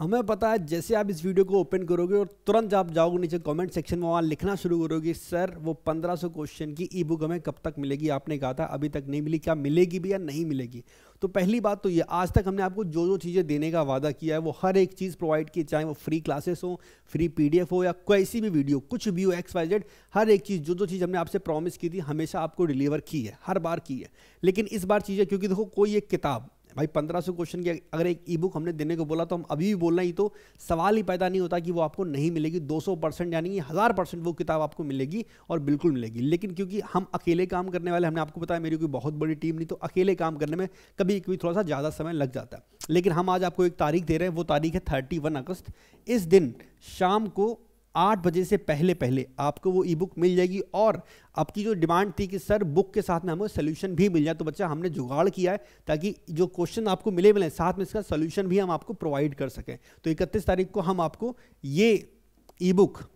हमें पता है जैसे आप इस वीडियो को ओपन करोगे और तुरंत आप जाओगे नीचे कमेंट सेक्शन में, वहाँ लिखना शुरू करोगे सर वो 1500 क्वेश्चन की ई बुक हमें कब तक मिलेगी। आपने कहा था अभी तक नहीं मिली, क्या मिलेगी भी या नहीं मिलेगी। तो पहली बात तो ये, आज तक हमने आपको जो जो चीज़ें देने का वादा किया है वो हर एक चीज़ प्रोवाइड की, चाहे वो फ्री क्लासेस हो, फ्री PDF हो या कैसी भी वीडियो, कुछ भी हो, XYZ, हर एक चीज़ जो चीज़ हमने आपसे प्रॉमिस की थी हमेशा आपको डिलीवर की है, हर बार की है। लेकिन इस बार चीज़ें, क्योंकि देखो कोई एक किताब भाई 1500 क्वेश्चन की अगर एक ई बुक हमने देने को बोला तो हम अभी भी बोलना ही, तो सवाल ही पैदा नहीं होता कि वो आपको नहीं मिलेगी। 200% यानी 1000% वो किताब आपको मिलेगी और बिल्कुल मिलेगी। लेकिन क्योंकि हम अकेले काम करने वाले, हमने आपको बताया मेरी कोई बहुत बड़ी टीम नहीं, तो अकेले काम करने में कभी कभी थोड़ा सा ज़्यादा समय लग जाता है। लेकिन हम आज आपको एक तारीख दे रहे हैं, वो तारीख है 31 अगस्त। इस दिन शाम को 8 बजे से पहले पहले आपको वो ई बुक मिल जाएगी। और आपकी जो डिमांड थी कि सर बुक के साथ में हमें सोल्यूशन भी मिल जाए, तो बच्चा हमने जुगाड़ किया है ताकि जो क्वेश्चन आपको मिले साथ में इसका सोल्यूशन भी हम आपको प्रोवाइड कर सकें। तो 31 तारीख को हम आपको ये ई बुक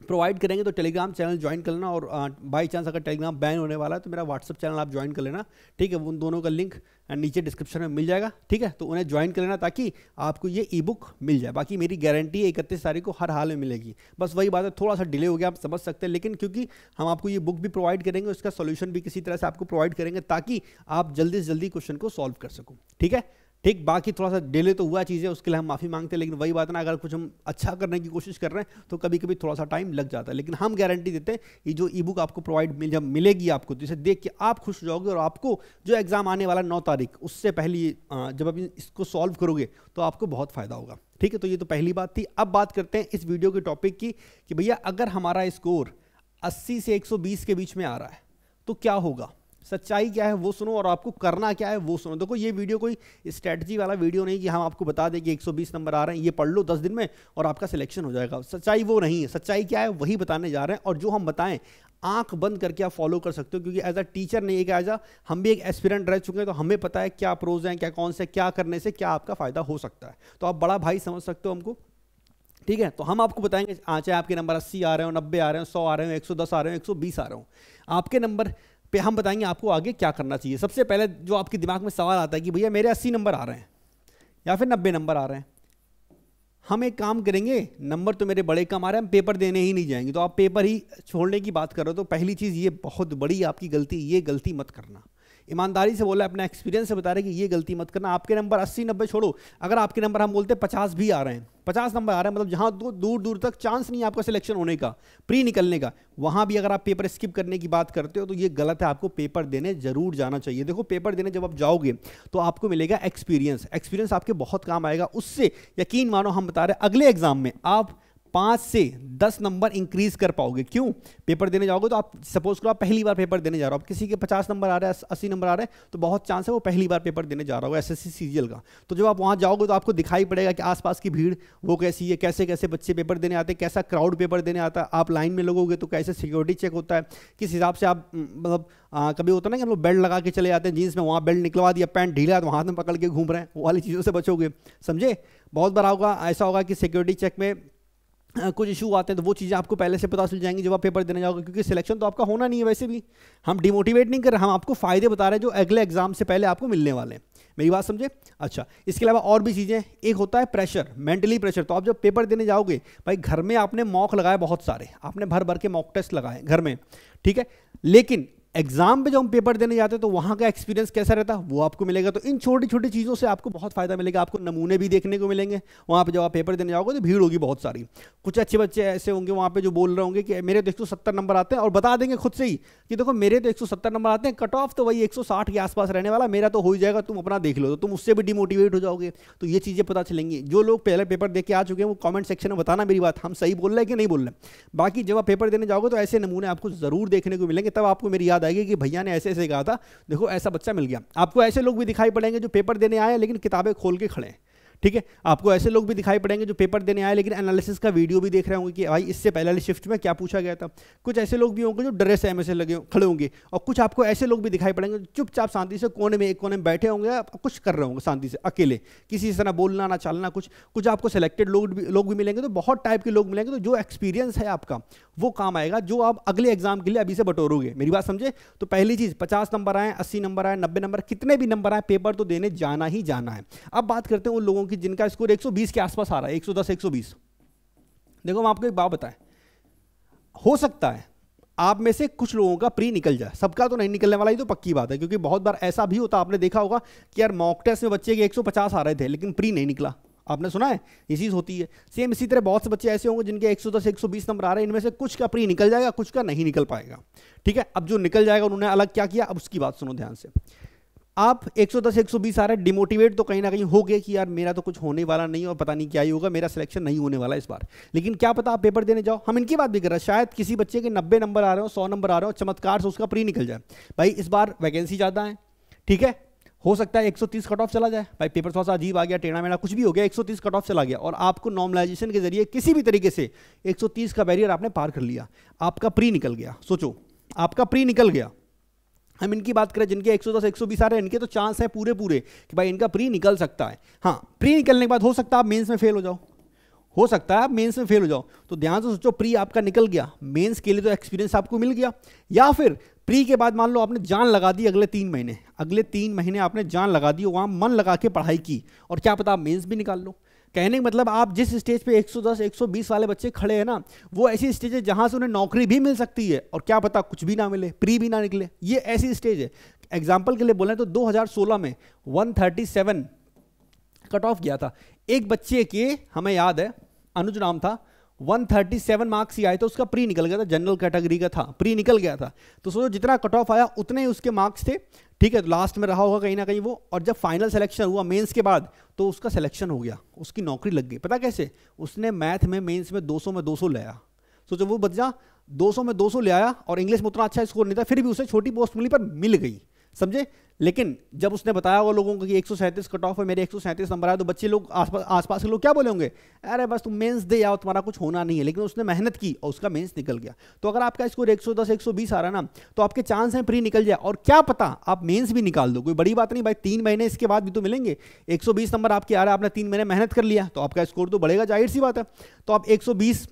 प्रोवाइड करेंगे। तो टेलीग्राम चैनल ज्वाइन कर लेना, और बाई चांस अगर टेलीग्राम बैन होने वाला है तो मेरा व्हाट्सअप चैनल आप ज्वाइन कर लेना, ठीक है। उन दोनों का लिंक नीचे डिस्क्रिप्शन में मिल जाएगा, ठीक है। तो उन्हें ज्वाइन कर लेना ताकि आपको ये ई बुक मिल जाए। बाकी मेरी गारंटी है 31 तारीख को हर हाल में मिलेगी। बस वही बात है, थोड़ा सा डिले हो गया, आप समझ सकते हैं। लेकिन क्योंकि हम आपको ये बुक भी प्रोवाइड करेंगे, उसका सोल्यूशन भी किसी तरह से आपको प्रोवाइड करेंगे ताकि आप जल्दी से जल्दी क्वेश्चन को सॉल्व कर सको, ठीक है। ठीक, बाकी थोड़ा सा डिले तो हुआ चीज़ें, उसके लिए हम माफ़ी मांगते हैं। लेकिन वही बात ना, अगर कुछ हम अच्छा करने की कोशिश कर रहे हैं तो कभी कभी थोड़ा सा टाइम लग जाता है। लेकिन हम गारंटी देते हैं ये जो ई बुक आपको प्रोवाइड जब मिलेगी आपको, तो इसे देख के आप खुश हो जाओगे। और आपको जो एग्जाम आने वाला 9 तारीख, उससे पहले जब आप इसको सॉल्व करोगे तो आपको बहुत फ़ायदा होगा, ठीक है। तो ये तो पहली बात थी। अब बात करते हैं इस वीडियो के टॉपिक की कि भैया अगर हमारा स्कोर 80 से 120 के बीच में आ रहा है तो क्या होगा, सच्चाई क्या है वो सुनो और आपको करना क्या है वो सुनो। देखो ये वीडियो कोई स्ट्रेटजी वाला वीडियो नहीं कि हम आपको बता दें कि 120 नंबर आ रहे हैं, ये पढ़ लो 10 दिन में और आपका सिलेक्शन हो जाएगा। सच्चाई वो नहीं है। सच्चाई क्या है वही बताने जा रहे हैं, और जो हम बताएं आंख बंद करके आप फॉलो कर सकते हो। क्योंकि एज अ टीचर नहीं, एक एज अ हम भी एक एस्पिरेंट रह चुके हैं, तो हमें पता है क्या प्रोज हैं, क्या कौन से, क्या करने से क्या आपका फायदा हो सकता है। तो आप बड़ा भाई समझ सकते हो हमको, ठीक है। तो हम आपको बताएंगे, चाहे आपके नंबर 80 आ रहे हो, 90 आ रहे हो, 100 आ रहे हो, 110 आ रहे हो, 120 आ रहे हो, आपके नंबर पे हम बताएंगे आपको आगे क्या करना चाहिए। सबसे पहले जो आपके दिमाग में सवाल आता है कि भैया मेरे 80 नंबर आ रहे हैं या फिर 90 नंबर आ रहे हैं, हम एक काम करेंगे, नंबर तो मेरे बड़े कम आ रहे हैं, हम पेपर देने ही नहीं जाएंगे, तो आप पेपर ही छोड़ने की बात कर रहे हो। तो पहली चीज़ ये बहुत बड़ी आपकी गलती, ये गलती मत करना। ईमानदारी से बोला, अपना एक्सपीरियंस से बता रहे कि ये गलती मत करना। आपके नंबर 80 90 छोड़ो, अगर आपके नंबर हम बोलते 50 भी आ रहे हैं, 50 नंबर आ रहे हैं, मतलब जहाँ दूर दूर तक चांस नहीं है आपका सिलेक्शन होने का, प्री निकलने का, वहाँ भी अगर आप पेपर स्किप करने की बात करते हो तो ये गलत है। आपको पेपर देने जरूर जाना चाहिए। देखो पेपर देने जब आप जाओगे तो आपको मिलेगा एक्सपीरियंस, एक्सपीरियंस आपके बहुत काम आएगा। उससे यकीन मानो हम बता रहे हैं अगले एग्जाम में आप 5 से 10 नंबर इंक्रीज कर पाओगे। क्यों? पेपर देने जाओगे तो आप सपोज करो आप पहली बार पेपर देने जा रहे हो, आप किसी के 50 नंबर आ रहे हैं, 80 नंबर आ रहे हैं, तो बहुत चांस है वो पहली बार पेपर देने जा रहा होगा SSC CGL का। तो जब आप वहाँ जाओगे तो आपको दिखाई पड़ेगा कि आसपास की भीड़ वो कैसी है, कैसे कैसे बच्चे पेपर देने आते हैं, कैसा क्राउड पेपर देने आता है। आप लाइन में लगोगे तो कैसे सिक्योरिटी चेक होता है, किस हिसाब से आप मतलब कभी होता है ना कि हम लोग बेल्ट लगा के चले जाते हैं जीन्स में, वहाँ बेल्ट निकलवा दिया, पैंट ढीला तो हाथ में पकड़ के घूम रहे हैं, वो वाली चीज़ों से बचोगे, समझे। बहुत बार होगा ऐसा होगा कि सिक्योरिटी चेक में कुछ इशू आते हैं, तो वो चीज़ें आपको पहले से पता चल जाएंगी जब आप पेपर देने जाओगे, क्योंकि सिलेक्शन तो आपका होना नहीं है। वैसे भी हम डिमोटिवेट नहीं कर रहे, हम आपको फ़ायदे बता रहे हैं जो अगले एग्जाम से पहले आपको मिलने वाले हैं। मेरी बात समझे। अच्छा, इसके अलावा और भी चीज़ें, एक होता है प्रेशर, मेंटली प्रेशर। तो आप जब पेपर देने जाओगे भाई, घर में आपने मॉक लगाए बहुत सारे, आपने भर भर के मॉक टेस्ट लगाए घर में, ठीक है। लेकिन एग्जाम पे जब हम पेपर देने जाते हैं तो वहाँ का एक्सपीरियंस कैसा रहता है वो आपको मिलेगा। तो इन छोटी छोटी चीज़ों से आपको बहुत फायदा मिलेगा। आपको नमूने भी देखने को मिलेंगे वहाँ पे, जब आप पेपर देने जाओगे तो भीड़ होगी बहुत सारी। कुछ अच्छे बच्चे ऐसे होंगे वहाँ पे जो बोल रहे होंगे कि मेरे तो 170 नंबर आते हैं, और बता देंगे खुद से ही कि देखो मेरे तो 170 नंबर आते हैं, कट ऑफ तो वही 160 के आसपास रहने वाला, मेरा तो हो ही जाएगा, तुम अपना देख लो। तो तुम उससे भी डिमोटिवेट हो जाओगे। तो ये चीज़ें पता चलेंगी। जो लोग पहले पेपर दे के आ चुके हैं वो कॉमेंट सेक्शन में बताना मेरी बात, हम सही बोल रहे हैं कि नहीं बोल रहे। बाकी जब आप पेपर देने जाओगे तो ऐसे नमूने आपको जरूर देखने को मिलेंगे, तब आपको मेरी याद आएगी कि भैया ने ऐसे कहा था, देखो ऐसा बच्चा मिल गया। आपको ऐसे लोग भी दिखाई पड़ेंगे जो पेपर देने आए लेकिन किताबें खोल के खड़े हैं, ठीक है। आपको ऐसे लोग भी दिखाई पड़ेंगे जो पेपर देने आए लेकिन एनालिसिस का वीडियो भी देख रहे होंगे कि भाई इससे पहले वाली शिफ्ट में क्या पूछा गया था। कुछ ऐसे लोग भी होंगे जो डरे से ऐसे लगे खड़े होंगे, और कुछ आपको ऐसे लोग भी दिखाई पड़ेंगे जो चुपचाप शांति से कोने में, एक कोने में बैठे होंगे, कुछ कर रहे होंगे शांति से अकेले, किसी से ना बोलना ना चलना कुछ आपको सिलेक्टेड लोग भी मिलेंगे। तो बहुत टाइप के लोग मिलेंगे। तो जो एक्सपीरियंस है आपका वो काम आएगा, जो आप अगले एग्जाम के लिए अभी से बटोरोगे। मेरी बात समझे। तो पहली चीज़ 50 नंबर आए, 80 नंबर आए, 90 नंबर, कितने भी नंबर आए, पेपर तो देने जाना ही जाना है। अब बात करते हैं उन लोगों कि जिनका स्कोर 120 के आसपास आ रहा है, 110 120। देखो मैं आपको एक बात बताएं, हो सकता है आप में से कुछ लोगों का प्री निकल जाए, सबका तो नहीं निकलने वाला, ही तो पक्की बात है, क्योंकि बहुत बार ऐसा भी होता, आपने देखा होगा कि यार मॉक टेस्ट में बच्चे के 150 आ रहे थे लेकिन प्री नहीं निकला, आपने सुना है ये चीज़ होती है। सेम इसी तरह बहुत से बच्चे ऐसे होंगे जिनके 110 120 नंबर आ रहे हैं, इनमें से कुछ का प्री निकल जाएगा, कुछ का नहीं निकल पाएगा, ठीक है। अब जो निकल जाएगा उन्होंने अलग क्या किया, अब उसकी बात सुनो ध्यान से। आप 110 120 आ रहा है, डिमोटिवेट तो कहीं ना कहीं हो गए कि यार मेरा तो कुछ होने वाला नहीं और पता नहीं क्या ही होगा, मेरा सिलेक्शन नहीं होने वाला इस बार। लेकिन क्या पता आप पेपर देने जाओ, हम इनकी बात भी कर रहे हैं, शायद किसी बच्चे के 90 नंबर आ रहे हो, 100 नंबर आ रहे हो, चमत्कार से उसका प्री निकल जाए। भाई इस बार वैकेंसी ज़्यादा है, ठीक है, हो सकता है 130 कट ऑफ चला जाए, भाई पेपर थोड़ा सा अजीब आ गया, टेढ़ा मेढ़ा कुछ भी हो गया, 130 कट ऑफ चला गया और आपको नॉर्मलाइजेशन के जरिए किसी भी तरीके से 130 का बैरियर आपने पार कर लिया, आपका प्री निकल गया। सोचो आपका प्री निकल गया, हम इनकी बात करें जिनके 110 120 आ रहे हैं, इनके तो चांस है पूरे पूरे कि भाई इनका प्री निकल सकता है। हाँ, प्री निकलने के बाद हो सकता है आप मेंस में फेल हो जाओ, हो सकता है आप मेंस में फेल हो जाओ, तो ध्यान से सोचो, प्री आपका निकल गया, मेंस के लिए तो एक्सपीरियंस आपको मिल गया, या फिर प्री के बाद मान लो आपने जान लगा दी, अगले 3 महीने आपने जान लगा दी, वहाँ मन लगा के पढ़ाई की और क्या पता आप मेंस भी निकाल लो। कहने का मतलब आप जिस स्टेज पे 110 120 वाले बच्चे खड़े हैं ना, वो ऐसी स्टेज है जहाँ से उन्हें नौकरी भी मिल सकती है और क्या पता कुछ भी ना मिले, प्री भी ना निकले, ये ऐसी स्टेज है। एग्जाम्पल के लिए बोलें तो 2016 में 137 कट ऑफ गया था एक बच्चे के, हमें याद है अनुज नाम था, 137 मार्क्स ही आए थे, उसका प्री निकल गया था, जनरल कैटेगरी का था, प्री निकल गया था। तो सोचो जितना कट ऑफ आया उतने ही उसके मार्क्स थे, ठीक है, तो लास्ट में रहा होगा कहीं ना कहीं वो, और जब फाइनल सिलेक्शन हुआ मेंस के बाद तो उसका सिलेक्शन हो गया, उसकी नौकरी लग गई। पता कैसे? उसने मैथ में मेंस में 200 में 200 ले आया। सोचो वो बच्चा 200 में 200 ले आया और इंग्लिश में उतना अच्छा स्कोर नहीं था, फिर भी उसे छोटी पोस्ट मिली पर मिल गई, समझे। लेकिन जब उसने बताया वो लोगों को कि 137 कट ऑफ है, मेरे 137 नंबर आया, तो बच्चे लोग आसपास के लोग क्या बोले होंगे, अरे बस तुम मेंस दे आओ, तुम्हारा कुछ होना नहीं है। लेकिन उसने मेहनत की और उसका मेंस निकल गया। तो अगर आपका स्कोर 110 120 आ रहा है ना, तो आपके चांस हैं प्री निकल जाए, और क्या पता आप मेंस भी निकाल दो, कोई बड़ी बात नहीं भाई, 3 महीने इसके बाद भी तो मिलेंगे। 120 नंबर आपके आ रहा है, आपने 3 महीने मेहनत कर लिया, तो आपका स्कोर तो बढ़ेगा, जाहिर सी बात है। तो आप 120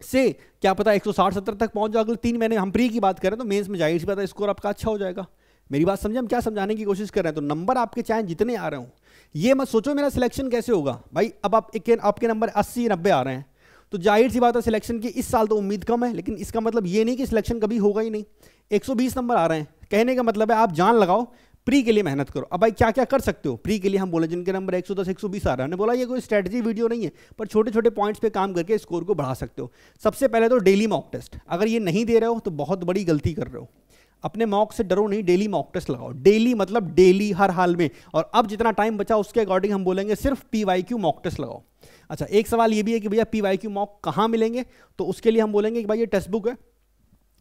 से क्या पता 160-70 तक पहुंच जाओ अगले 3 महीने। हम प्री की बात करें तो मेंस में जाहिर सी बात है स्कोर आपका अच्छा हो जाएगा। मेरी बात समझे हम क्या समझाने की कोशिश कर रहे हैं? तो नंबर आपके चाहे जितने आ रहे हो, ये मत सोचो मेरा सिलेक्शन कैसे होगा भाई। अब आपके नंबर 80-90 आ रहे हैं, तो जाहिर सी बात है सिलेक्शन की इस साल तो उम्मीद कम है, लेकिन इसका मतलब ये नहीं कि सिलेक्शन कभी होगा ही नहीं। 120 नंबर आ रहे हैं, कहने का मतलब है आप जान लगाओ, प्री के लिए मेहनत करो। अब भाई क्या क्या कर सकते हो प्री के लिए? हम बोले जिनके नंबर 110 120 आ रहा है, हमने बोला ये कोई स्ट्रेटजी वीडियो नहीं है, पर छोटे छोटे पॉइंट्स पे काम करके स्कोर को बढ़ा सकते हो। सबसे पहले तो डेली मॉक टेस्ट, अगर ये नहीं दे रहे हो तो बहुत बड़ी गलती कर रहे हो। अपने मॉक से डरो नहीं, डेली मॉक टेस्ट लगाओ। डेली मतलब डेली, हर हाल में। और अब जितना टाइम बचा उसके अकॉर्डिंग हम बोलेंगे सिर्फ PYQ मॉक टेस्ट लगाओ। अच्छा, एक सवाल ये भी है कि भैया PYQ मॉक कहाँ मिलेंगे? तो उसके लिए हम बोलेंगे कि भाई ये टेक्स्ट बुक है,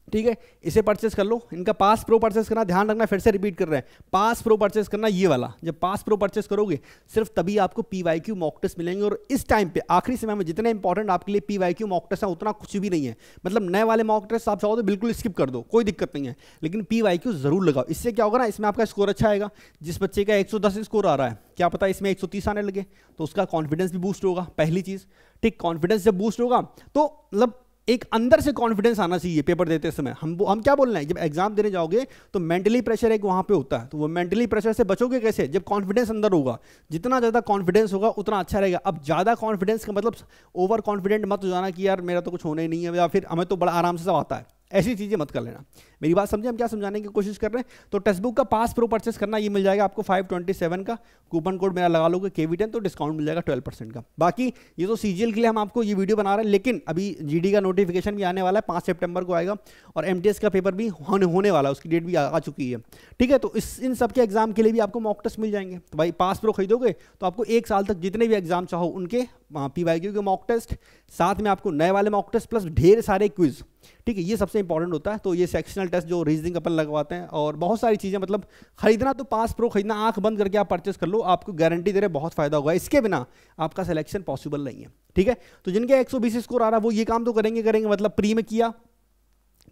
ठीक है, इसे परचेस कर लो। इनका पास प्रो परचेस करना, ध्यान रखना, फिर से रिपीट कर रहे हैं, पास प्रो परचेस करना, ये वाला। जब पास प्रो परचेस करोगे सिर्फ तभी आपको PYQ मॉक टेस्ट मिलेंगे। और इस टाइम पे आखिरी समय में जितने इंपॉर्टेंट आपके लिए PYQ मॉक टेस्ट है उतना कुछ भी नहीं है। मतलब नए वाले मॉक टेस्ट आप चाहो तो बिल्कुल स्किप कर दो, कोई दिक्कत नहीं है, लेकिन PYQ जरूर लगाओ। इससे क्या होगा ना, इसमें आपका स्कोर अच्छा आएगा। जिस बच्चे का 110 स्कोर आ रहा है, क्या पता इसमें 130 आने लगे, तो उसका कॉन्फिडेंस भी बूस्ट होगा, पहली चीज। ठीक, कॉन्फिडेंस जब बूस्ट होगा तो मतलब एक अंदर से कॉन्फिडेंस आना चाहिए पेपर देते समय। हम क्या बोल रहे हैं, जब एग्जाम देने जाओगे तो मेंटली प्रेशर एक वहाँ पे होता है, तो वो मेंटली प्रेशर से बचोगे कैसे? जब कॉन्फिडेंस अंदर होगा। जितना ज़्यादा कॉन्फिडेंस होगा उतना अच्छा रहेगा। अब ज़्यादा कॉन्फिडेंस का मतलब ओवर कॉन्फिडेंट मत हो जाना कि यार मेरा तो कुछ होना ही नहीं है, या फिर हमें तो बड़ा आराम से सब आता है, ऐसी चीज़ें मत कर लेना। मेरी बात समझे हम क्या समझाने की कोशिश कर रहे हैं? तो टेक्स्ट बुक का पास प्रो परचेस करना, ये मिल जाएगा आपको 527 का। कूपन कोड मेरा लगा लोगे KV10 तो डिस्काउंट मिल जाएगा 12% का। बाकी ये तो CGL के लिए हम आपको ये वीडियो बना रहे हैं, लेकिन अभी GD का नोटिफिकेशन भी आने वाला है, 5 सितंबर को आएगा, और MTS का पेपर भी होने वाला है, उसकी डेट भी आ चुकी है, ठीक है। तो इन सब के एग्जाम के लिए भी आपको मॉक टेस्ट मिल जाएंगे। तो भाई पास प्रो खरीदोगे तो आपको 1 साल तक जितने भी एग्जाम चाहो उनके PYQ के मॉक टेस्ट, साथ में आपको नए वाले मॉक टेस्ट प्लस ढेर सारे क्विज, ठीक है, ये सबसे इंपॉर्टेंट होता है। तो ये सेक्शनल टेस्ट जो रीजनिंग अपन लगवाते हैं और बहुत सारी चीज़ें, मतलब खरीदना तो पास प्रो खरीदना, आंख बंद करके आप परचेस कर लो, आपको गारंटी दे रहे बहुत फायदा होगा। इसके बिना आपका सिलेक्शन पॉसिबल नहीं है, ठीक है। तो जिनके 120 स्कोर आ रहा है वो ये काम तो करेंगे, मतलब प्री में किया,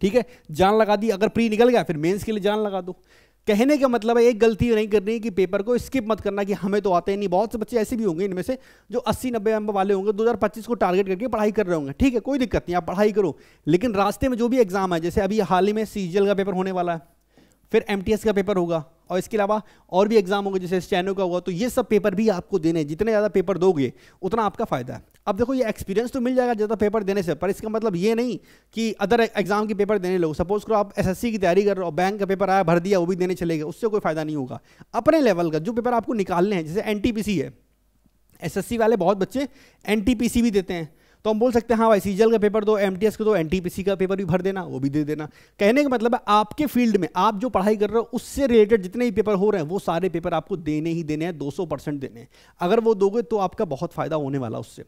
ठीक है, जान लगा दी। अगर प्री निकल गया फिर मेंस के लिए जान लगा दो। कहने का मतलब है एक गलती नहीं करनी कि पेपर को स्किप मत करना कि हमें तो आते ही नहीं। बहुत से बच्चे ऐसे भी होंगे इनमें से जो 80-90 नंबर वाले होंगे, 2025 को टारगेट करके पढ़ाई कर रहे होंगे, ठीक है, कोई दिक्कत नहीं, आप पढ़ाई करो। लेकिन रास्ते में जो भी एग्जाम है, जैसे अभी हाल ही में CGL का पेपर होने वाला है, फिर MTS का पेपर होगा, और इसके अलावा और भी एग्जाम होंगे जैसे स्टेनो का हुआ। तो ये सब पेपर भी आपको देने, जितने ज़्यादा पेपर दोगे उतना आपका फायदा है। अब देखो ये एक्सपीरियंस तो मिल जाएगा ज़्यादा पेपर देने से, पर इसका मतलब ये नहीं कि अदर एग्जाम के पेपर देने लगो। सपोज करो आप SSC की तैयारी कर रहे हो, बैंक का पेपर आया भर दिया, वो भी देने चले गए, उससे कोई फायदा नहीं होगा। अपने लेवल का जो पेपर आपको निकालने हैं, जैसे NTPC है, SSC वाले बहुत बच्चे NTPC भी देते हैं, तो हम बोल सकते हैं हाँ भाई CGL का पेपर दो, MTS को दो, NTPC का पेपर भी भर देना, वो भी दे देना। कहने का मतलब है आपके फील्ड में आप जो पढ़ाई कर रहे हो उससे रिलेटेड जितने भी पेपर हो रहे हैं वो सारे पेपर आपको देने ही देने हैं, 200% देने हैं। अगर वो दोगे तो आपका बहुत फायदा होने वाला उससे।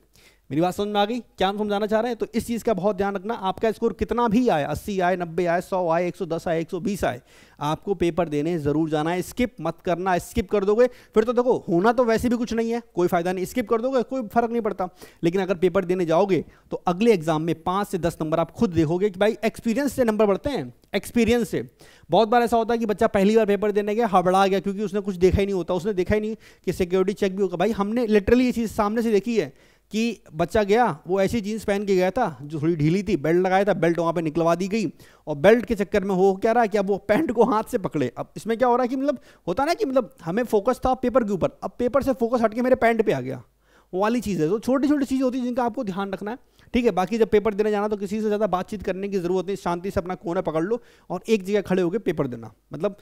मेरी बात समझ में आ गई? क्या हम समझाना चाह रहे हैं? तो इस चीज़ का बहुत ध्यान रखना। आपका स्कोर कितना भी आए, 80 आए, 90 आए, 100 आए, 110 आए, 120 आए, आपको पेपर देने जरूर जाना है। स्किप मत करना, स्किप कर दोगे फिर तो देखो होना तो वैसे भी कुछ नहीं है, कोई फायदा नहीं। स्किप कर दोगे कोई फर्क नहीं पड़ता, लेकिन अगर पेपर देने जाओगे तो अगले एग्जाम में 5 से 10 नंबर आप खुद देखोगे कि भाई एक्सपीरियंस से नंबर बढ़ते हैं। एक्सपीरियंस से बहुत बार ऐसा होता है कि बच्चा पहली बार पेपर देने गया, हबड़ा गया, क्योंकि उसने कुछ देखा ही नहीं होता, उसने देखा ही नहीं कि सिक्योरिटी चेक भी होगा। भाई हमने लिटरली ये चीज़ सामने से देखी है कि बच्चा गया, वो ऐसी जीन्स पहन के गया था जो थोड़ी ढीली थी, बेल्ट लगाया था, बेल्ट वहाँ पे निकलवा दी गई, और बेल्ट के चक्कर में हो क्या रहा है कि अब वो पैंट को हाथ से पकड़े। अब इसमें क्या हो रहा है कि मतलब होता ना कि मतलब हमें फोकस था पेपर के ऊपर, अब पेपर से फोकस हट के मेरे पैंट पे आ गया, वो वाली चीज़ है। तो छोटी छोटी चीज़ होती है जिनका आपको ध्यान रखना है, ठीक है। बाकी जब पेपर देने जाना तो किसी से ज़्यादा बातचीत करने की जरूरत नहीं, शांति से अपना कोना पकड़ लो और एक जगह खड़े होकर पेपर देना, मतलब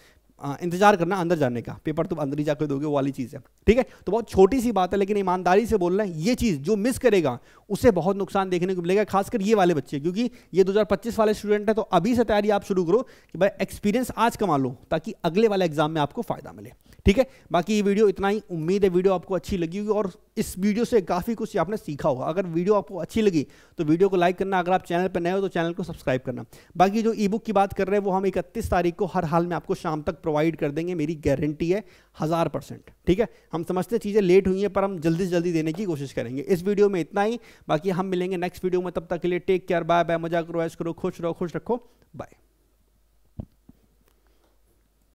इंतजार करना अंदर जाने का, पेपर तो अंदर ही जाकर दोगे, वो वाली चीज़ है, ठीक है। तो बहुत छोटी सी बात है, लेकिन ईमानदारी से बोलना है, ये चीज़ जो मिस करेगा उसे बहुत नुकसान देखने को मिलेगा, खासकर ये वाले बच्चे, क्योंकि ये 2025 वाले स्टूडेंट है। तो अभी से तैयारी आप शुरू करो कि भाई एक्सपीरियंस आज कमा लो, ताकि अगले वाले एग्जाम में आपको फायदा मिले, ठीक है। बाकी ये वीडियो इतना ही, उम्मीद है वीडियो आपको अच्छी लगी होगी और इस वीडियो से काफ़ी कुछ आपने सीखा होगा। अगर वीडियो आपको अच्छी लगी तो वीडियो को लाइक करना, अगर आप चैनल पर नए हो तो चैनल को सब्सक्राइब करना। बाकी जो ई बुक की बात कर रहे हैं वो हम 31 तारीख को हर हाल में आपको शाम तक प्रोवाइड कर देंगे, मेरी गारंटी है 1000%, ठीक है। हम समझते हैं चीज़ें लेट हुई हैं, पर हम जल्दी से जल्दी देने की कोशिश करेंगे। इस वीडियो में इतना ही, बाकी हम मिलेंगे नेक्स्ट वीडियो में, तब तक के लिए टेक केयर, बाय बाय, मजा करो, ऐश करो, खुश रहो, खुश रखो, बाय।